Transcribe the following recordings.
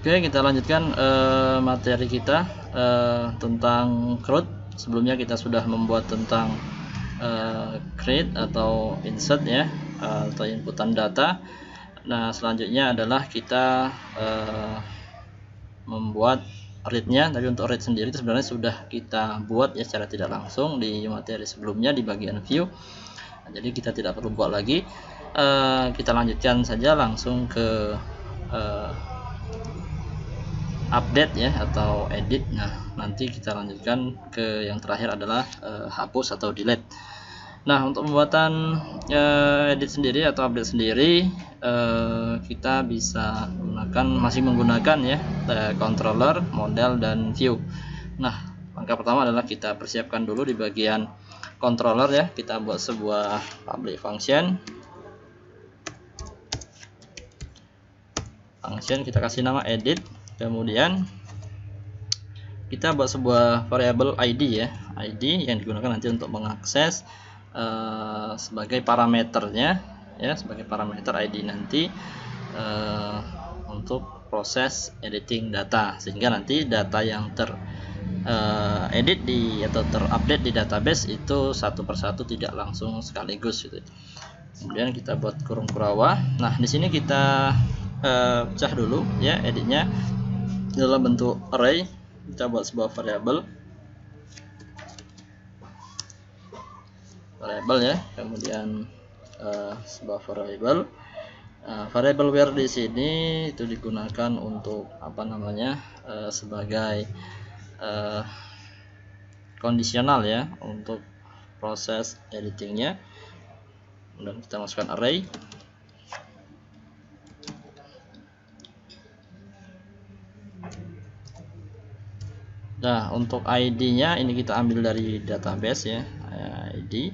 Oke, kita lanjutkan materi kita tentang CRUD. Sebelumnya kita sudah membuat tentang create atau insert ya, atau inputan data. Nah, selanjutnya adalah kita membuat read-nya. Tapi untuk read sendiri itu sebenarnya sudah kita buat ya secara tidak langsung di materi sebelumnya di bagian view. Nah, jadi kita tidak perlu buat lagi. Kita lanjutkan saja langsung ke update ya atau edit. Nah, nanti kita lanjutkan ke yang terakhir adalah hapus atau delete. Nah, untuk pembuatan edit sendiri atau update sendiri kita bisa masih menggunakan ya controller, model, dan view. Nah, langkah pertama adalah kita persiapkan dulu di bagian controller ya. Kita buat sebuah public function, kita kasih nama edit. Kemudian kita buat sebuah variabel ID ya, ID yang digunakan nanti untuk mengakses sebagai parameternya ya, sebagai parameter ID nanti untuk proses editing data, sehingga nanti data yang edit atau terupdate di database itu satu persatu, tidak langsung sekaligus gitu. Kemudian kita buat kurung kurawa. Nah, di sini kita pecah dulu ya editnya dalam bentuk array. Kita buat sebuah variabel ya, kemudian sebuah variabel where di sini itu digunakan untuk sebagai kondisional ya untuk proses editingnya. Kemudian kita masukkan array. Nah, untuk ID-nya ini kita ambil dari database ya, ID.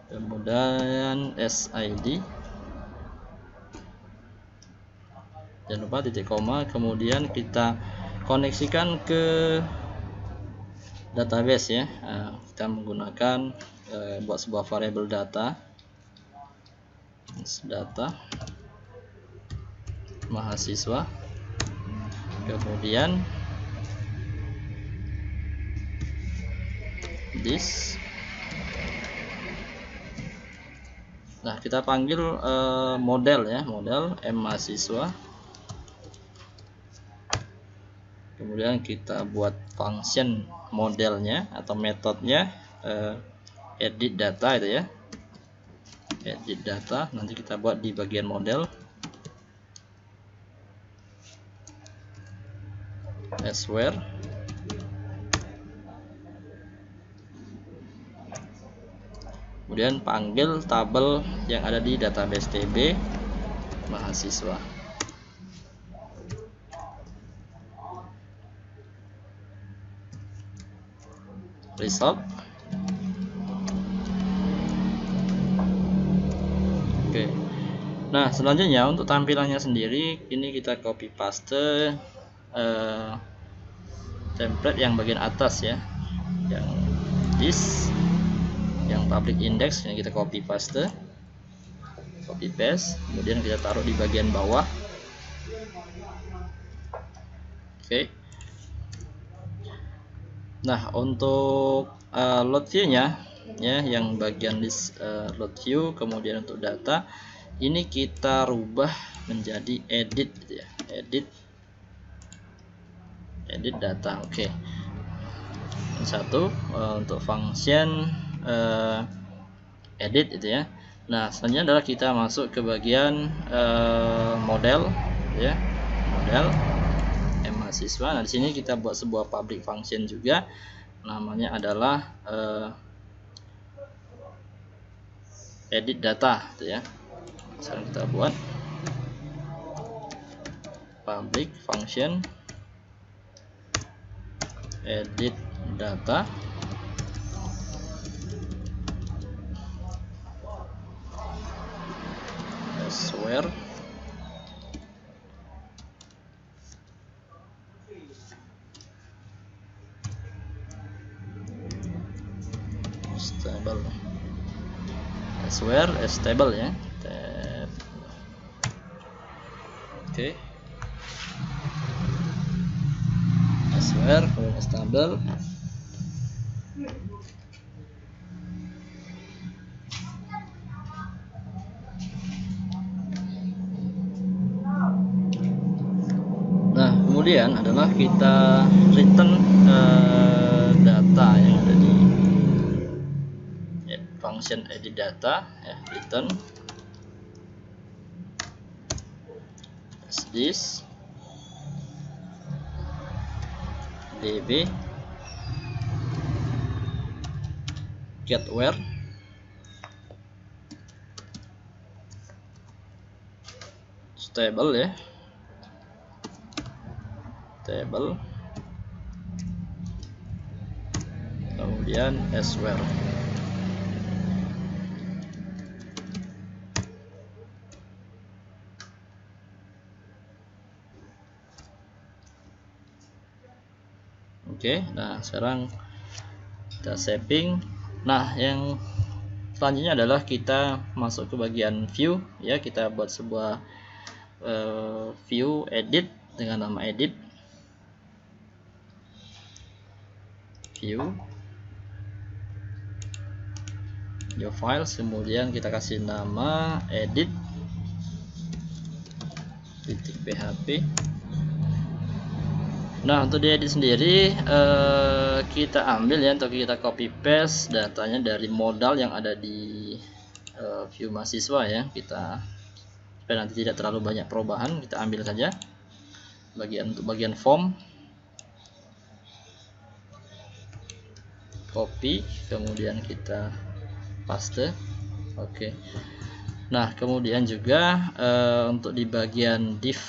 Kemudian SID. Jangan lupa titik koma, kemudian kita koneksikan ke database ya. Kita menggunakan buat sebuah variabel data mahasiswa, kemudian this. Nah, kita panggil model ya, model M mahasiswa. Kemudian kita buat function modelnya atau metodenya edit data itu ya, edit data. Nanti kita buat di bagian model where. Kemudian panggil tabel yang ada di database TB mahasiswa. Result. Oke. Nah, selanjutnya untuk tampilannya sendiri ini kita copy paste template yang bagian atas ya, yang this, yang public index, yang kita copy paste, kemudian kita taruh di bagian bawah. Oke. Nah, untuk load view-nya ya, yang bagian list load view, kemudian untuk data ini kita rubah menjadi edit gitu ya, edit data. Oke. Satu untuk function edit itu ya. Nah, selanjutnya adalah kita masuk ke bagian model ya, model M mahasiswa. Nah, di sini kita buat sebuah public function juga, namanya adalah edit data gitu ya. Sekarang kita buat public function edit data. Where stable, where stable ya, Oke. Elsewhere, kemudian stable. Nah, kemudian adalah kita return data yang ada di function edit data, ya, return this db get where stable, ya, table, kemudian as where. Oke, nah sekarang kita saving. Nah, yang selanjutnya adalah kita masuk ke bagian view, ya. Kita buat sebuah view edit dengan nama edit view new files, kemudian kita kasih nama edit .php. Nah, untuk di edit sendiri kita ambil, ya, untuk kita copy paste datanya dari modal yang ada di view mahasiswa, ya. Kita supaya nanti tidak terlalu banyak perubahan, kita ambil saja untuk bagian form, copy, kemudian kita paste. Oke. Nah, kemudian juga untuk di bagian div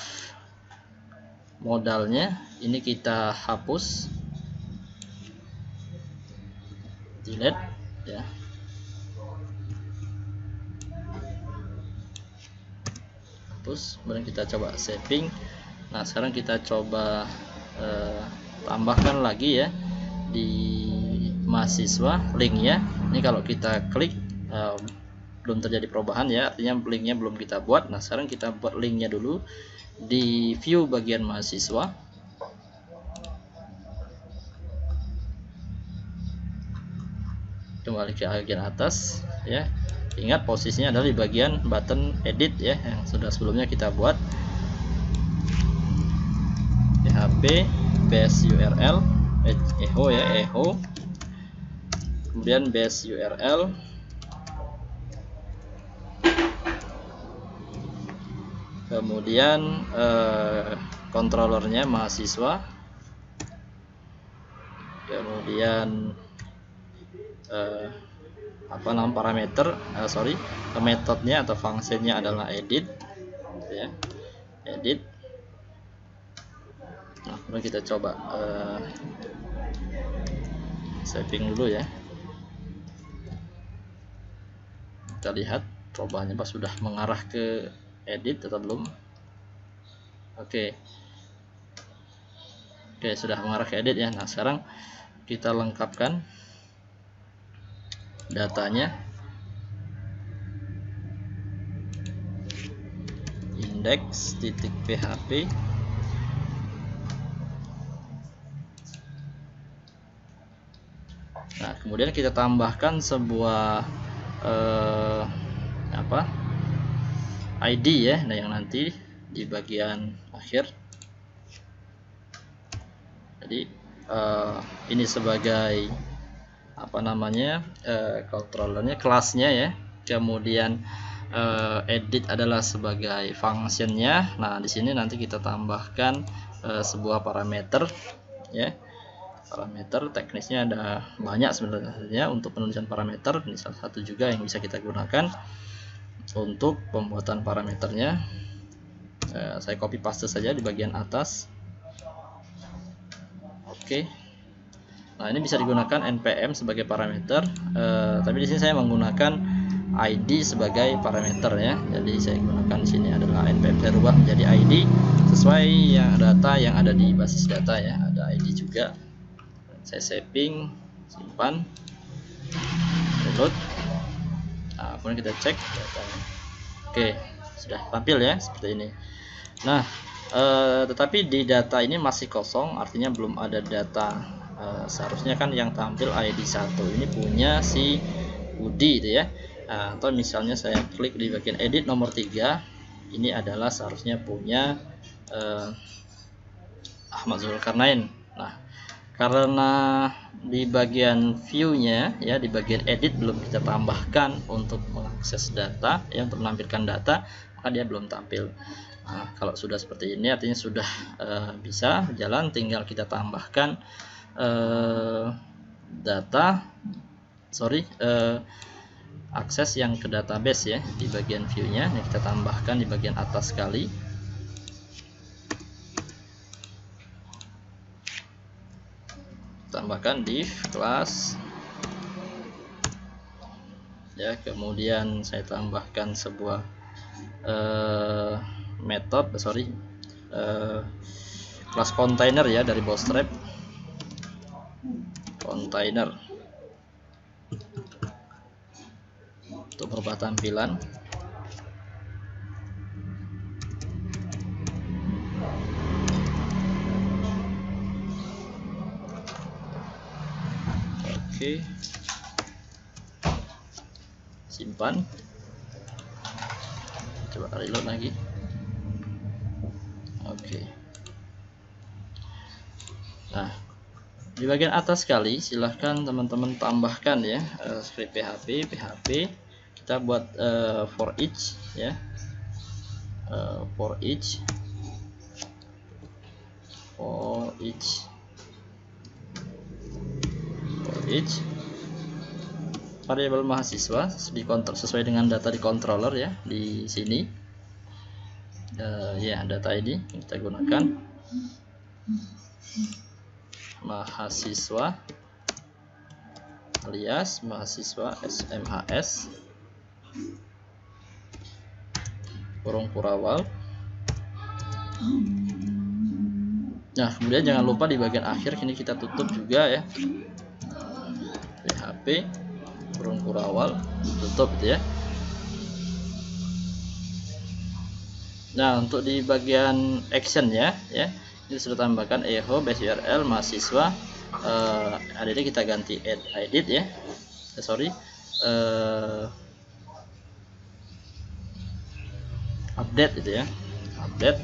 modalnya ini kita hapus, delete, ya. Hapus, kemudian kita coba saving. Nah, sekarang kita coba tambahkan lagi, ya, di mahasiswa linknya. Ini kalau kita klik belum terjadi perubahan, ya, artinya linknya belum kita buat. Nah, sekarang kita buat linknya dulu di view bagian mahasiswa. Kembali ke bagian atas, ya. Ingat posisinya adalah di bagian button edit, ya, yang sudah sebelumnya kita buat. PHP base URL echo, ya, echo, kemudian base URL, kemudian controllernya mahasiswa, kemudian parameter, metodenya atau fungsinya adalah edit, ya, edit. Nah, kemudian kita coba saving dulu, ya. Kita lihat perubahannya pas sudah mengarah ke edit atau belum. Oke, sudah mengarah ke edit, ya. Nah, sekarang kita lengkapkan datanya, index.php, nah, kemudian kita tambahkan sebuah ID, ya. Nah, yang nanti di bagian akhir. Jadi ini sebagai controllernya, kelasnya, ya. Kemudian edit adalah sebagai functionnya. Nah, di sini nanti kita tambahkan sebuah parameter, ya. Parameter teknisnya ada banyak sebenarnya untuk penulisan parameter. Ini salah satu juga yang bisa kita gunakan untuk pembuatan parameternya. Saya copy paste saja di bagian atas. Oke. Nah, ini bisa digunakan npm sebagai parameter, tapi di sini saya menggunakan id sebagai parameter, ya. Jadi saya gunakan di sini adalah npm, saya rubah menjadi id sesuai data yang ada di basis data, ya. Ada id juga. Saya saving, simpan, reload. Nah, kemudian kita cek datanya. Oke, sudah tampil, ya, seperti ini. Nah, tetapi di data ini masih kosong, artinya belum ada data. Seharusnya kan yang tampil ID 1 ini punya si Budi itu ya. Atau misalnya saya klik di bagian edit nomor 3, ini adalah seharusnya punya Ahmad Zulkarnain. Nah, karena di bagian view-nya ya, di bagian edit belum kita tambahkan untuk mengakses data, yang untuk menampilkan data, maka dia belum tampil. Nah, kalau sudah seperti ini artinya sudah bisa jalan, tinggal kita tambahkan akses yang ke database ya di bagian view-nya. Ini kita tambahkan di bagian atas sekali. Tambahkan div kelas ya, kemudian saya tambahkan sebuah kelas container ya dari Bootstrap, container untuk merubah tampilan. Oke, simpan, coba reload lagi. Oke. Nah, di bagian atas sekali silahkan teman-teman tambahkan ya script PHP. Kita buat for each ya, for each variabel mahasiswa sesuai dengan data di controller ya, di sini ya, data ID kita gunakan mahasiswa alias mahasiswa SMHS kurung Kurawal. Nah, kemudian jangan lupa di bagian akhir ini kita tutup juga ya, PHP kurung Kurawal, tutup gitu ya. Nah, untuk di bagian action ya, ini sudah tambahkan echo base URL mahasiswa, add kita ganti edit ya, update gitu ya, update.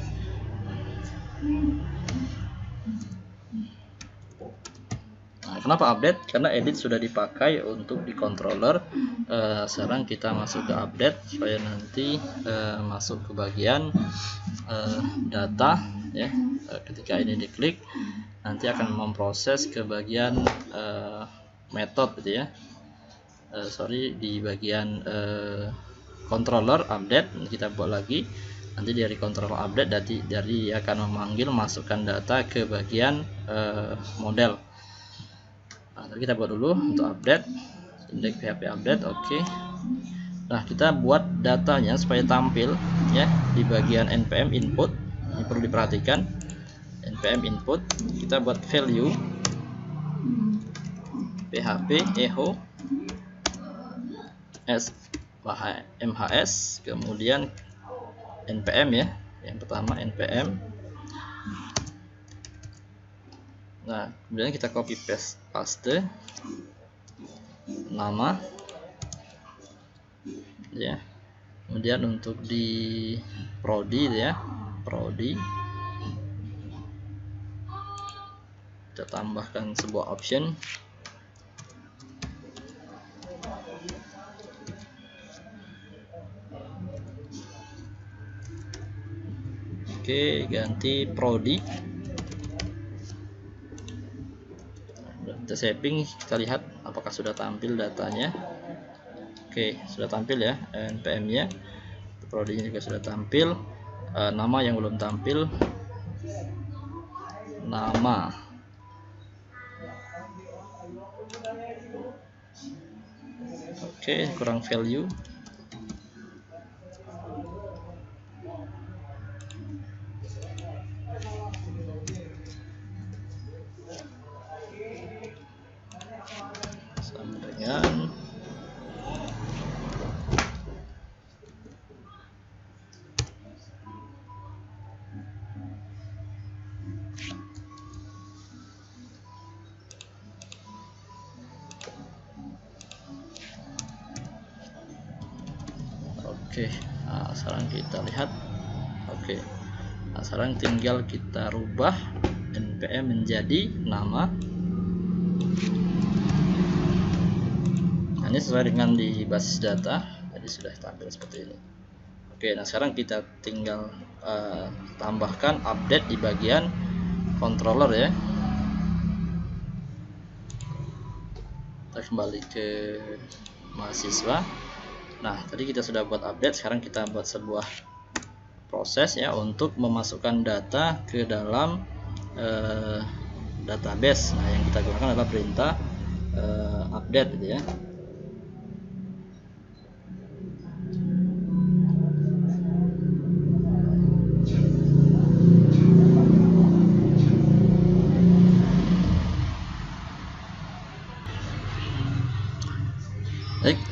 Nah, kenapa update? Karena edit sudah dipakai untuk di controller. Sekarang kita masuk ke update supaya nanti masuk ke bagian data ya. Ketika ini diklik, nanti akan memproses ke bagian method gitu ya. Di bagian controller update kita buat lagi. Nanti dari controller update dari akan memanggil masukkan data ke bagian model. Nah, kita buat dulu untuk update index PHP update. Oke. Nah, kita buat datanya supaya tampil ya di bagian npm input. Ini perlu diperhatikan, npm input kita buat value PHP echo MHS, kemudian npm ya, yang pertama npm. Nah, kemudian kita copy paste nama ya. Kemudian untuk di prodi ya, prodi kita tambahkan sebuah option. Oke, ganti prodi. Kita saving, kita lihat apakah sudah tampil datanya. Oke, sudah tampil ya npm nya, prodinya juga sudah tampil. Nama yang belum tampil, nama. Oke, kurang value. Sama dengan Oke, nah sekarang kita lihat. Oke, nah sekarang tinggal kita rubah npm menjadi nama. Nah, ini sesuai dengan di basis data, jadi sudah tampil seperti ini. Oke, nah sekarang kita tinggal tambahkan update di bagian controller ya. Kita kembali ke mahasiswa. Nah, tadi kita sudah buat update, sekarang kita buat sebuah proses ya untuk memasukkan data ke dalam database. Nah, yang kita gunakan adalah perintah update gitu ya. Baik,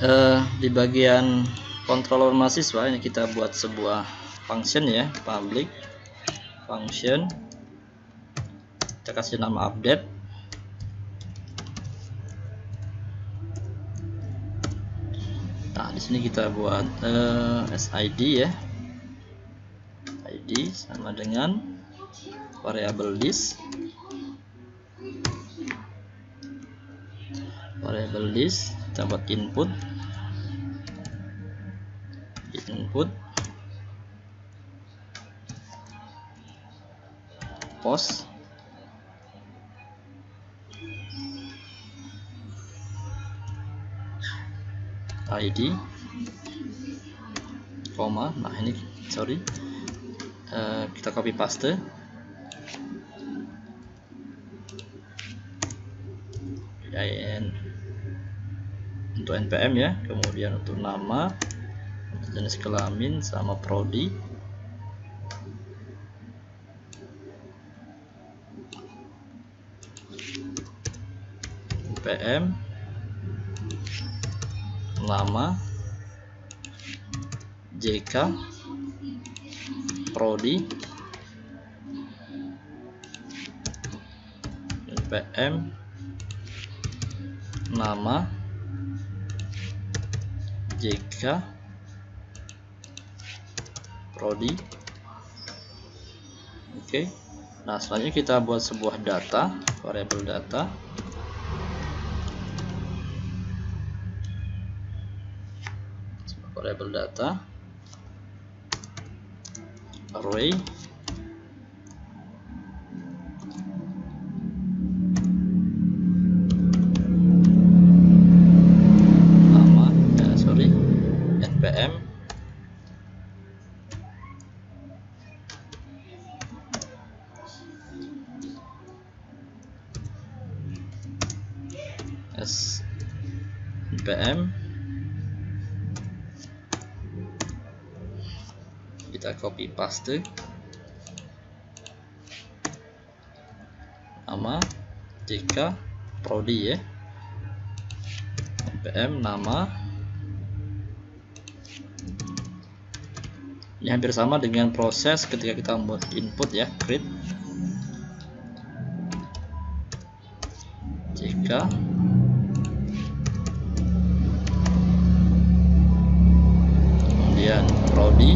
di bagian controller mahasiswa ini kita buat sebuah function ya, public function. Kita kasih nama update. Nah, di sini kita buat sid ya. ID sama dengan variable list. Variable list kita buat input post ID koma. Nah ini sorry, kita copy paste. Untuk npm ya, kemudian untuk nama, untuk jenis kelamin sama prodi. npm nama, JK, prodi, npm nama, JK, prodi. Oke. Nah, selanjutnya kita buat sebuah data, variabel data. Variabel data array nama npm npm, kita copy paste nama JK prodi ya, npm nama. Ini hampir sama dengan proses ketika kita membuat input ya, create JK kemudian prodi.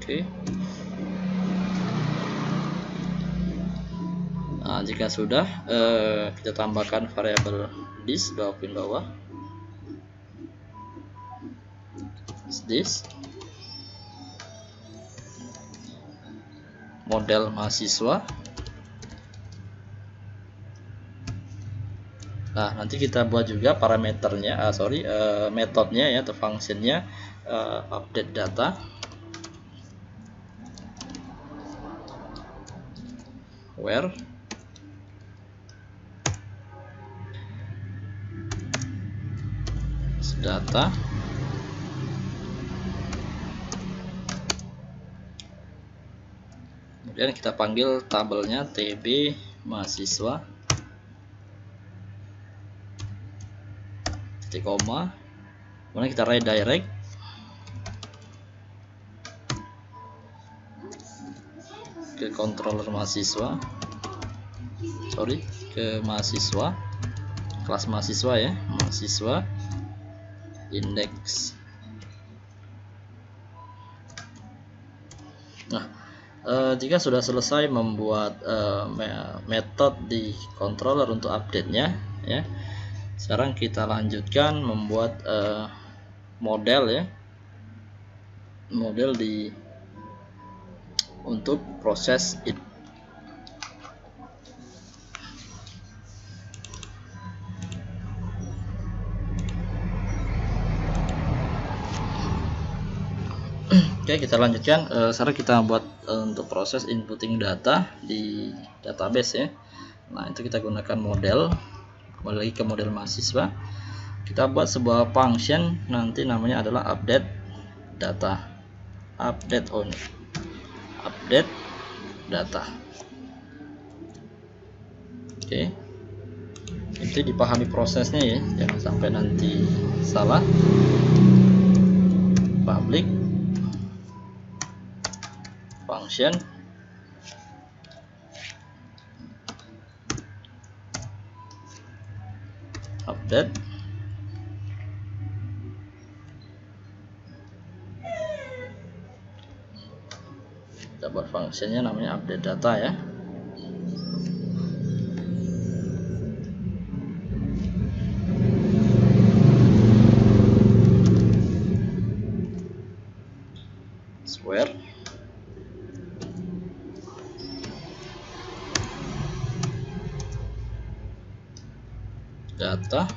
Oke. Nah, jika sudah, kita tambahkan variabel this bawah this model mahasiswa. Nah, nanti kita buat juga parameternya, metodenya ya atau fungsinya, update data. Where data kemudian kita panggil tabelnya tb mahasiswa titik koma Kemudian kita redirect ke controller mahasiswa, ke mahasiswa, kelas mahasiswa ya, mahasiswa index. Nah, jika sudah selesai membuat metode di controller untuk update-nya ya, sekarang kita lanjutkan membuat model ya, model untuk proses it. Oke, kita lanjutkan. Sekarang kita buat untuk proses inputting data di database ya. Nah, itu kita gunakan model, kembali lagi ke model mahasiswa. Kita buat sebuah function, nanti namanya adalah update data, update data. Oke, itu dipahami prosesnya ya, jangan sampai nanti salah. Public function update kita buat fungsinya namanya update data ya. Where data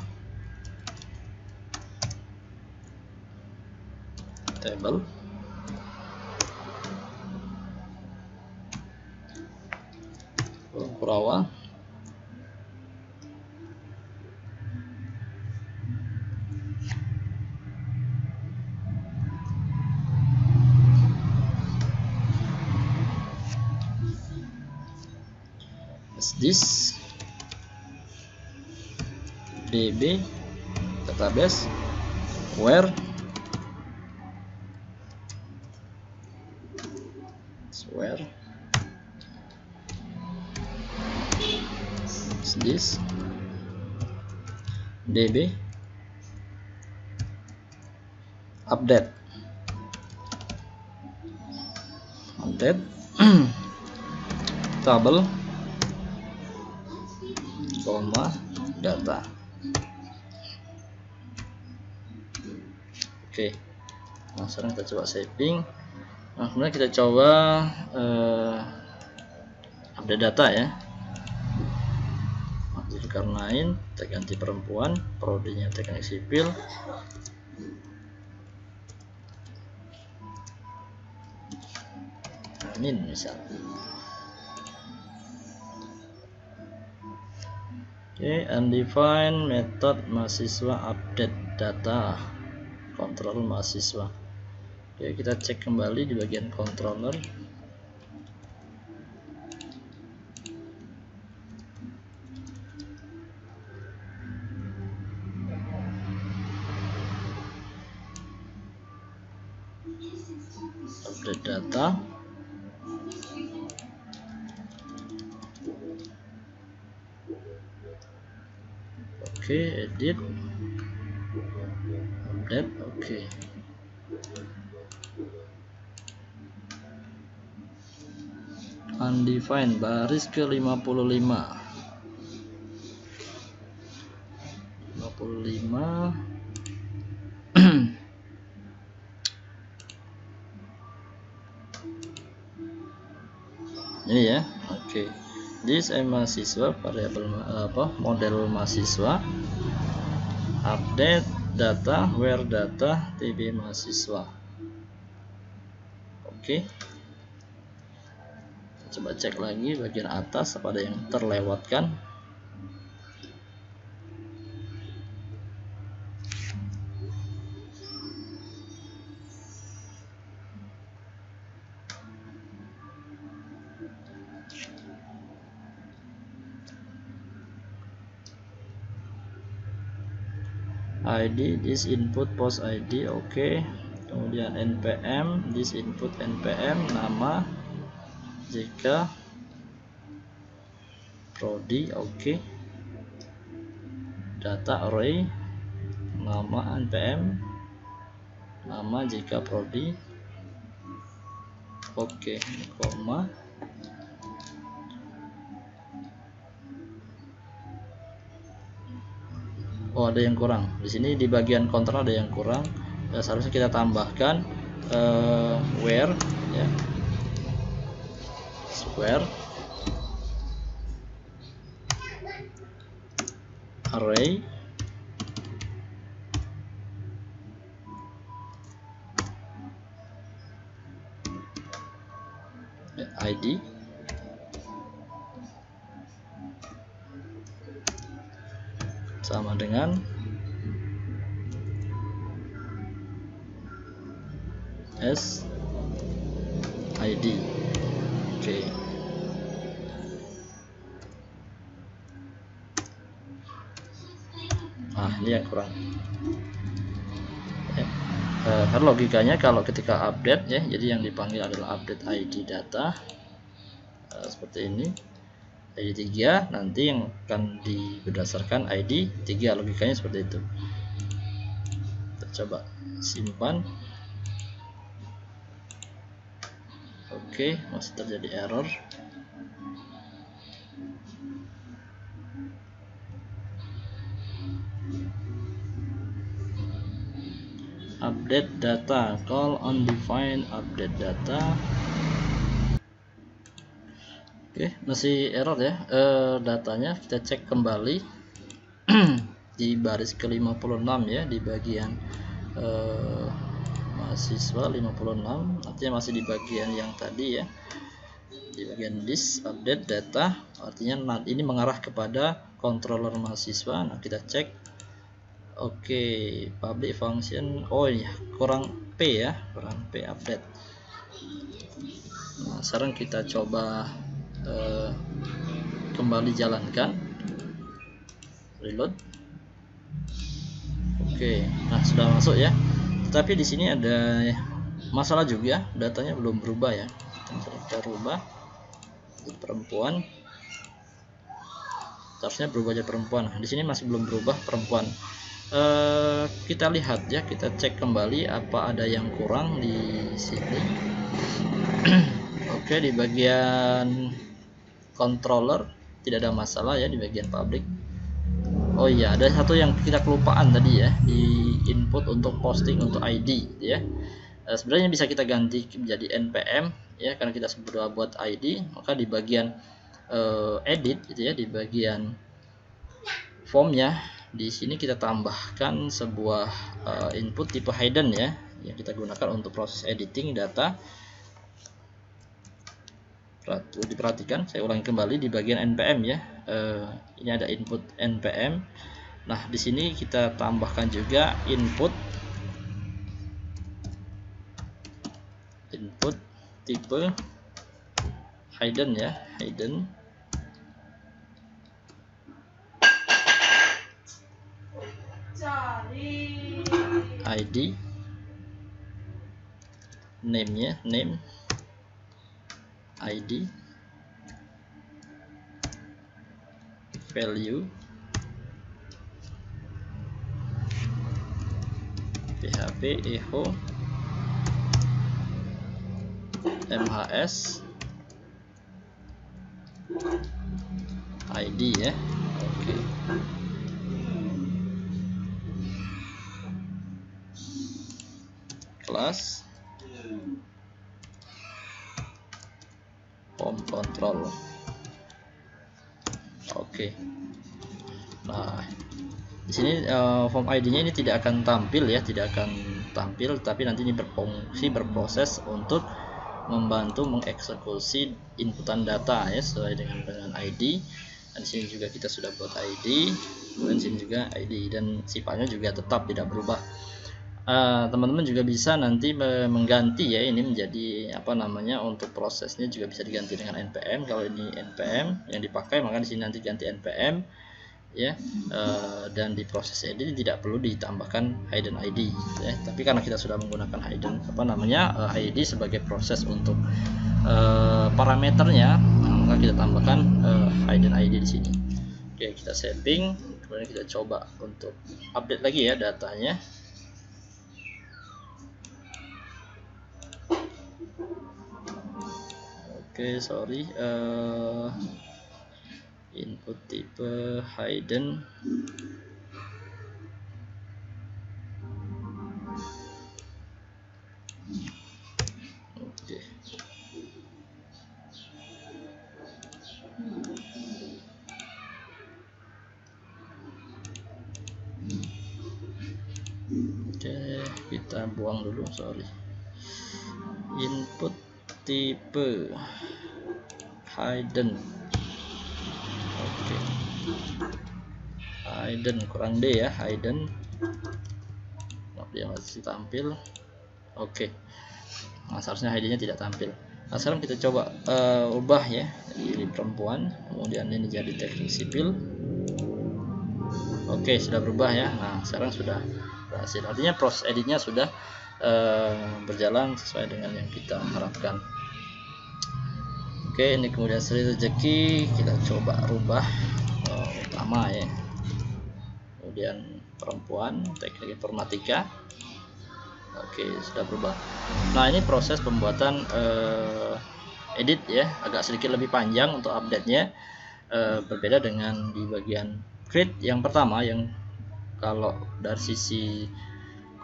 table Purawa is this db database where is this db update table koma data. Oke, nah sekarang kita coba saving. Nah, kemudian kita coba update data ya. Zulkarnain kita ganti perempuan, prodinya teknik sipil. Ini misal. Oke, undefined method mahasiswa update data control mahasiswa. Oke, kita cek kembali di bagian controller. Update data. Oke, edit update. Oke, undefined baris ke 55 ini ya. Oke, this mahasiswa variabel model mahasiswa update data where data tb mahasiswa. Oke, coba cek lagi bagian atas apa ada yang terlewatkan. ID this input post ID, oke. Kemudian npm this input npm, nama JK prodi, oke. Data array, nama npm, nama JK prodi, oke, koma. Oh, ada yang kurang di sini, di bagian kontrol ada yang kurang. Seharusnya kita tambahkan where ya, where array ID sama dengan s ID, oke. Nah, ini yang kurang ya. Logikanya kalau ketika update ya, jadi yang dipanggil adalah update ID data seperti ini, ID 3, nanti yang akan berdasarkan ID 3, logikanya seperti itu. Kita coba simpan. Oke, masih terjadi error. Update data, call undefined update data. Oke, masih error ya datanya. Kita cek kembali di baris ke-56 ya, di bagian mahasiswa 56, artinya masih di bagian yang tadi ya, di bagian this update data, artinya ini mengarah kepada controller mahasiswa. Nah, kita cek. Oke, public function, oh iya, kurang P ya, kurang P update. Nah, sekarang kita coba kembali jalankan, reload. Oke, nah sudah masuk ya. Tetapi di sini ada masalah juga, datanya belum berubah ya. Kita rubah perempuan, harusnya berubah jadi perempuan. Nah, di sini masih belum berubah perempuan. Kita lihat ya, kita cek kembali apa ada yang kurang di sini. Oke, di bagian controller tidak ada masalah ya, di bagian public. Oh iya, ada satu yang kita kelupaan tadi ya, di input untuk posting untuk ID ya. Sebenarnya bisa kita ganti menjadi npm ya, karena kita sudah buat ID. Maka di bagian edit gitu ya, di bagian formnya, di sini kita tambahkan sebuah input tipe hidden ya, yang kita gunakan untuk proses editing data. Diperhatikan, saya ulangi kembali di bagian npm ya. Ini ada input npm. Nah, di sini kita tambahkan juga input tipe hidden ya, hidden ID, name nya, name ID, value, PHP, echo, MHS, ID ya. Oke. Kelas form control. Oke. Nah, di sini form ID-nya ini tidak akan tampil ya, tidak akan tampil, tapi nanti ini berfungsi, berproses untuk membantu mengeksekusi inputan data ya, sesuai dengan ID. Dan di sini juga kita sudah buat ID, dan sini juga ID, dan sifatnya juga tetap tidak berubah. Teman-teman juga bisa nanti mengganti ya, ini menjadi apa namanya, untuk prosesnya juga bisa diganti dengan npm. Kalau ini npm yang dipakai, maka di sini nanti ganti npm ya. Dan di proses edit tidak perlu ditambahkan hidden ID gitu ya. Tapi karena kita sudah menggunakan hidden ID sebagai proses untuk parameternya, maka kita tambahkan hidden ID di sini. Oke, kita setting, kemudian kita coba untuk update lagi ya datanya. Oke, sorry, input tipe hidden. Oke. Oke, kita buang dulu, sorry. Input tipe hidden. Oke, hidden kurang D ya, hidden. Dia masih tampil. Oke, nah, seharusnya hiddennya tidak tampil. Nah, sekarang kita coba ubah ya, jadi perempuan, kemudian ini jadi teknik sipil. Oke, sudah berubah ya. Nah, sekarang sudah berhasil, artinya proses editnya sudah berjalan sesuai dengan yang kita harapkan. Oke, ini kemudian Sri Rezeki kita coba rubah utama ya, kemudian perempuan, teknik informatika. Oke, sudah berubah. Nah, ini proses pembuatan edit ya, agak sedikit lebih panjang untuk update-nya, berbeda dengan di bagian create yang pertama, yang kalau dari sisi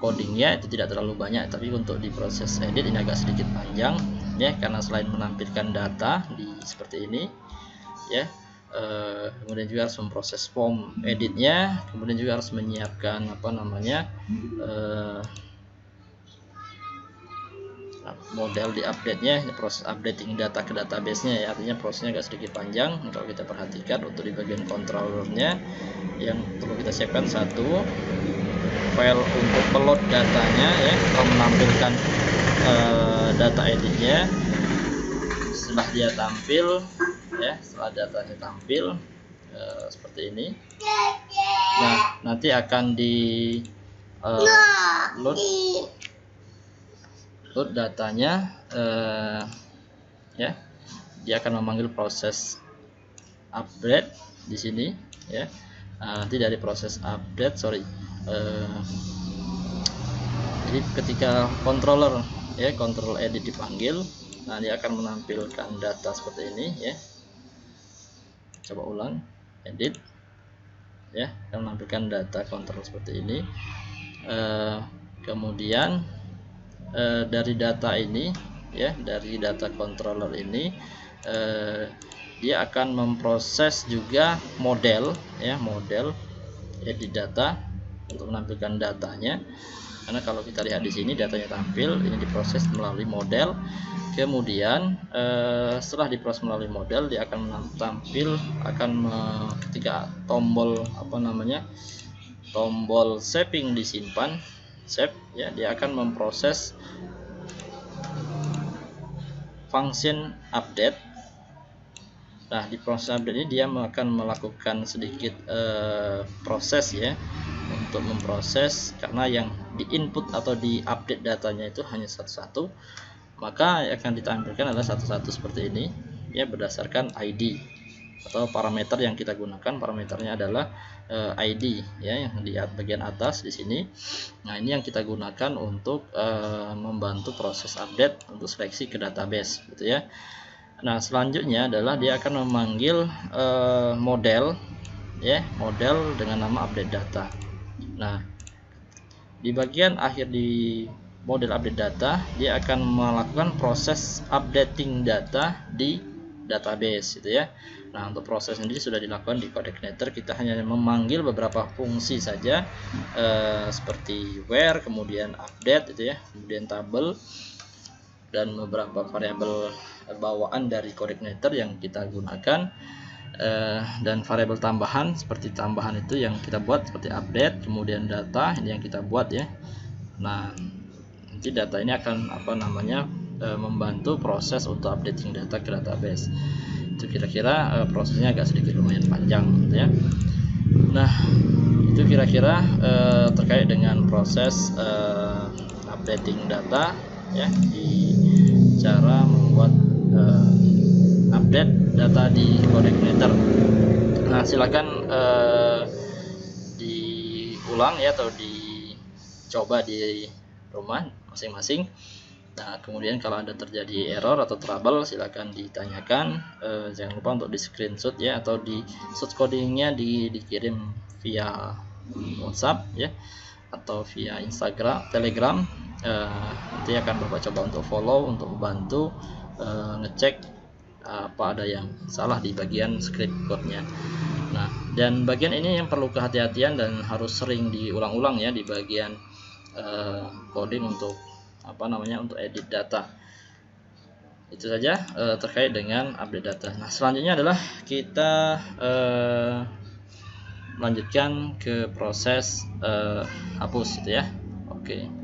codingnya itu tidak terlalu banyak, tapi untuk di proses edit ini agak sedikit panjang ya, karena selain menampilkan data di seperti ini ya, kemudian juga harus memproses form editnya, kemudian juga harus menyiapkan model di update-nya, proses updating data ke database-nya ya, artinya prosesnya agak sedikit panjang. Kalau kita perhatikan untuk di bagian controllernya yang perlu kita siapkan satu file untuk upload datanya ya, atau menampilkan data editnya. Setelah dia tampil ya, setelah datanya tampil seperti ini, nah nanti akan di load datanya ya, dia akan memanggil proses update di sini ya. Nanti dari proses update, jadi ketika controller ya, control edit dipanggil, nah dia akan menampilkan data seperti ini ya. Coba ulang, edit ya, akan menampilkan data control seperti ini. Kemudian dari data ini ya, dari data controller ini dia akan memproses juga model ya, model edit data untuk menampilkan datanya. Karena kalau kita lihat di sini datanya tampil, ini diproses melalui model. Kemudian setelah diproses melalui model, dia akan tampil, ketika tombol tombol saving disimpan, save ya, dia akan memproses function update. Nah, di proses update ini dia akan melakukan sedikit proses ya, untuk memproses, karena yang di input atau di update datanya itu hanya satu-satu, maka akan ditampilkan adalah satu-satu seperti ini ya, berdasarkan ID atau parameter yang kita gunakan. Parameternya adalah ID ya, yang di bagian atas di sini. Nah, ini yang kita gunakan untuk membantu proses update untuk seleksi ke database gitu ya. Nah, selanjutnya adalah dia akan memanggil model ya, model dengan nama update data. Nah, di bagian akhir di model update data, dia akan melakukan proses updating data di database gitu ya. Nah, untuk proses ini sudah dilakukan di CodeIgniter. Kita hanya memanggil beberapa fungsi saja, seperti where, kemudian update itu ya, kemudian table, dan beberapa variabel bawaan dari CodeIgniter yang kita gunakan, dan variabel tambahan seperti tambahan itu yang kita buat seperti update, kemudian data ini yang kita buat ya. Nah, nanti data ini akan membantu proses untuk updating data ke database. Itu kira-kira prosesnya agak sedikit lumayan panjang gitu ya. Nah, itu kira-kira terkait dengan proses updating data ya, di cara membuat update data di Codec Monitor. Nah, silakan diulang ya, atau dicoba di rumah masing-masing. Nah, kemudian kalau ada terjadi error atau trouble, silakan ditanyakan. Jangan lupa untuk di screenshot ya, atau di source codingnya dikirim via WhatsApp ya, atau via Instagram, Telegram. Nanti akan Bapak coba untuk follow, untuk membantu ngecek apa ada yang salah di bagian script code-nya. Nah, dan bagian ini yang perlu kehati-hatian dan harus sering diulang-ulang ya, di bagian coding untuk untuk edit data. Itu saja terkait dengan update data. Nah, selanjutnya adalah kita lanjutkan ke proses hapus gitu ya. Oke.